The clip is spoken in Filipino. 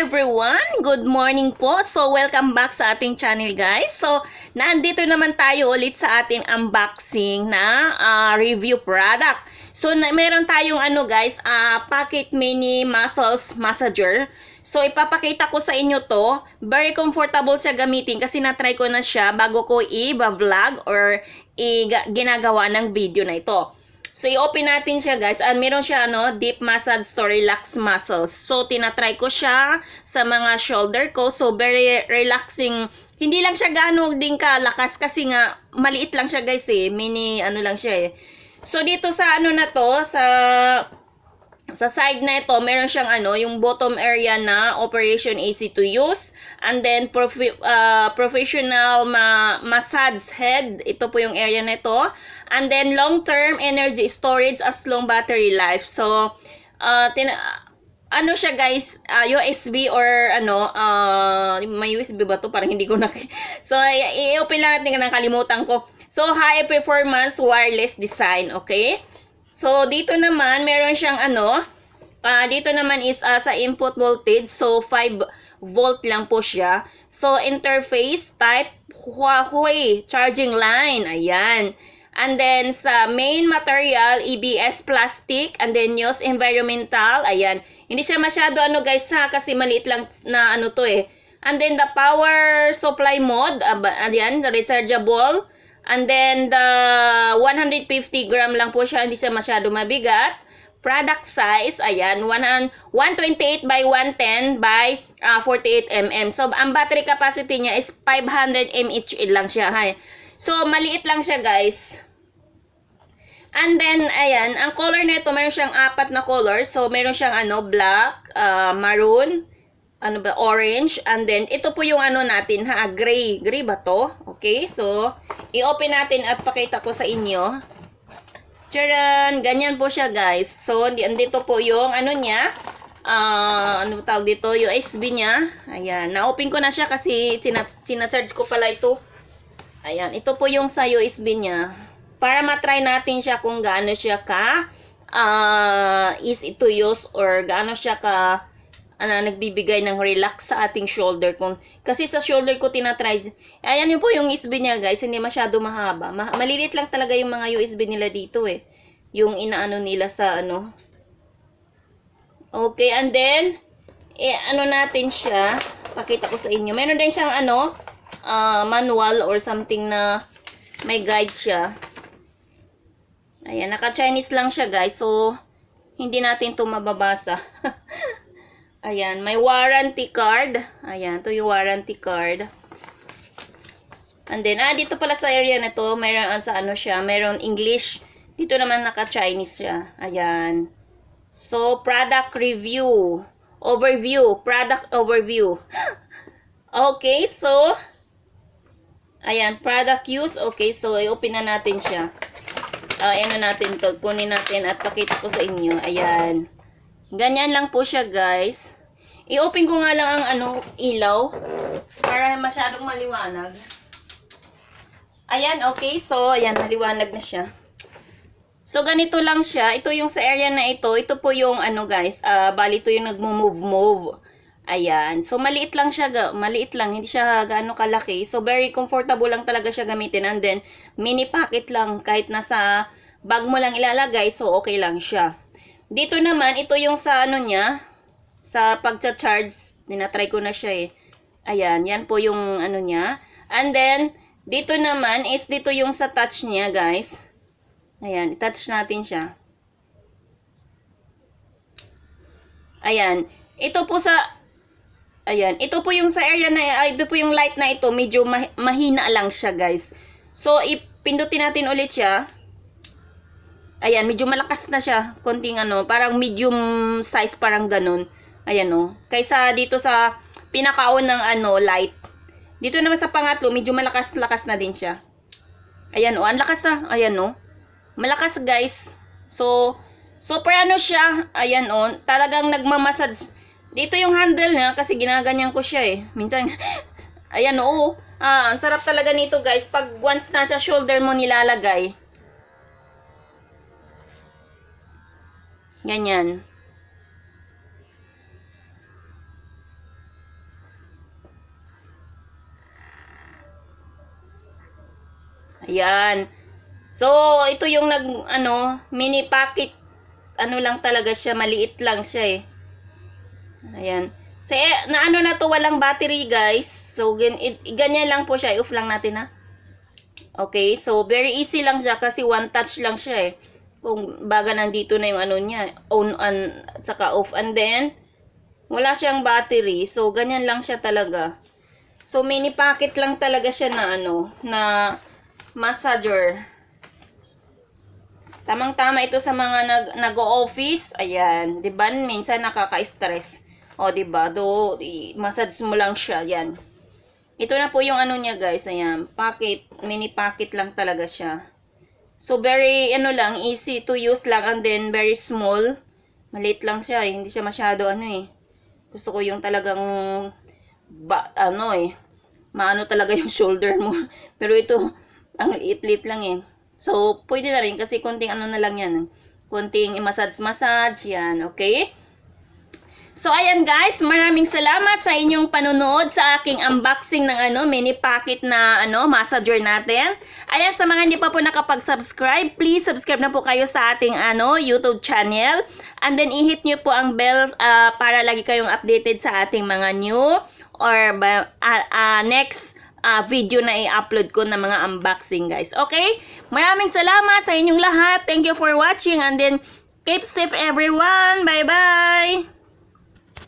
everyone! Good morning po. So, welcome back sa ating channel guys. So, nandito naman tayo ulit sa ating unboxing na review product. So, meron tayong guys, Pocket Mini Muscles Massager. So, ipapakita ko sa inyo to. Very comfortable siya gamitin kasi na-try ko na siya bago ko i-vlog or ginagawa ng video na ito. So, i-open natin siya guys. And meron siya deep massage to relax muscles. So, tinatry ko siya sa mga shoulder ko. So, very relaxing. Hindi lang siya gaano din kalakas kasi nga maliit lang siya guys eh. Mini lang siya eh. So, dito sa na to, sa side na ito, meron siyang yung bottom area na operation easy to use. And then, professional massage head. Ito po yung area na ito. And then, long-term energy storage as long battery life. So, siya guys, USB or may USB ba to? Parang hindi ko So, i-open lang natin na nakalimutan ko. So, high performance wireless design, okay? So, dito naman, meron siyang dito naman is sa input voltage. So, 5 volt lang po siya. So, interface type Huawei charging line. Ayan. And then, sa main material, EBS plastic. And then, use environmental. Ayan. Hindi siya masyado guys ha, kasi maliit lang na to eh. And then, the power supply mode. Ayan, the rechargeable. And then, the 150 gram lang po siya. Hindi siya masyado mabigat. Product size, ayan, 128 by 110 by 48 mm. So, ang battery capacity niya is 500 mAh lang siya. Hay. So, maliit lang siya, guys. And then, ayan, ang color nito, meron siyang 4 na color. So, meron siyang black, maroon, orange, and then, ito po yung natin, gray. Gray ba to? Okay, so, i-open natin at pakita ko sa inyo. Charan! Ganyan po siya, guys. So, andito po yung, niya, tawag dito, USB niya. Ayan, na-open ko na siya kasi charge ko pala ito. Ayan, ito po yung sa USB niya. Para matry natin siya kung gaano siya easy to use or gaano siya nagbibigay ng relax sa ating shoulder. Kasi sa shoulder ko tinatry. Ayan yun po yung USB niya guys. Hindi masyado mahaba. Malilit lang talaga yung mga USB nila dito eh. Yung inaano nila sa Okay, and then, natin siya. Pakita ko sa inyo. Meron din siyang manual or something na may guide siya. Ayan, naka-Chinese lang siya guys. So, hindi natin ito mababasa. Ayan, may warranty card. Ayan, ito yung warranty card. And then, dito pala sa area na to, mayroon siya, mayroon English. Dito naman naka-Chinese siya. Ayan. So, product review. Overview. Product overview. Okay, so, ayan, product use. Okay, so, i-open na natin siya. Natin to. Kunin natin at pakita ko sa inyo. Ayan. Ganyan lang po siya, guys. I-open ko nga lang ang ilaw para masyadong maliwanag. Ayan, okay. So, ayan, maliwanag na siya. So, ganito lang siya. Ito yung sa area na ito. Ito po yung guys. Bali, ito yung nagmo-move. Ayan. So, maliit lang siya. Maliit lang. Hindi siya gaano kalaki. So, very comfortable lang talaga siya gamitin. And then, mini pocket lang. Kahit nasa bag mo lang ilalagay. So, okay lang siya. Dito naman, ito yung sa niya. Sa pagcha-charge. Tinatry ko na siya eh. Ayan. Yan po yung niya. And then, dito naman is dito yung sa touch niya guys. Ayan. I-touch natin siya. Ayan. Ito po sa ayan. Ito po yung sa area na ito po yung light na ito. Medyo mahina lang siya guys. So, ipindutin natin ulit siya. Ayan, medyo malakas na siya. Konting parang medium size, parang ganun. Ayan kaysa dito sa pinakaon ng light. Dito naman sa pangatlo, medyo malakas-lakas na din siya. Ayan ang lakas na. Ayan malakas guys. So para siya. Ayan talagang nagmamassage. Dito yung handle niya kasi ginaganyan ko siya eh. Minsan, ayan ang sarap talaga nito guys. Pag once na sa shoulder mo nilalagay. Ganyan. Ayan. So, ito yung mini packet. Ano lang talaga siya, maliit lang siya eh. Ayan. So, na to, walang battery guys. So, ganyan lang po siya. I-off lang natin ha. Okay, so very easy lang siya kasi one touch lang siya eh. Kung baga nandito na yung niya, on at saka off. And then, wala siyang battery. So, ganyan lang siya talaga. So, mini packet lang talaga siya na na massager. Tamang-tama ito sa mga nag-o-office. Ayan, 'di ba? Minsan nakaka-stress. O, 'di ba? Massage mo lang siya, 'yan. Ito na po yung niya, guys. Ayan, packet, mini packet lang talaga siya. So, very, lang, easy to use lang, and then, very small. Maliit lang siya, eh. Hindi siya masyado, Gusto ko yung talagang, maano talaga yung shoulder mo. Pero ito, ang liit-liit lang, eh. So, pwede na rin, kasi konting na lang yan. Konting i-massage, yan, okay? So, ayan guys, maraming salamat sa inyong panonood sa aking unboxing ng mini packet na massager natin. Ayan, sa mga hindi pa po nakapag-subscribe, please subscribe na po kayo sa ating YouTube channel. And then, i-hit nyo po ang bell para lagi kayong updated sa ating mga new or next video na i-upload ko ng mga unboxing guys. Okay? Maraming salamat sa inyong lahat. Thank you for watching and then keep safe everyone. Bye-bye!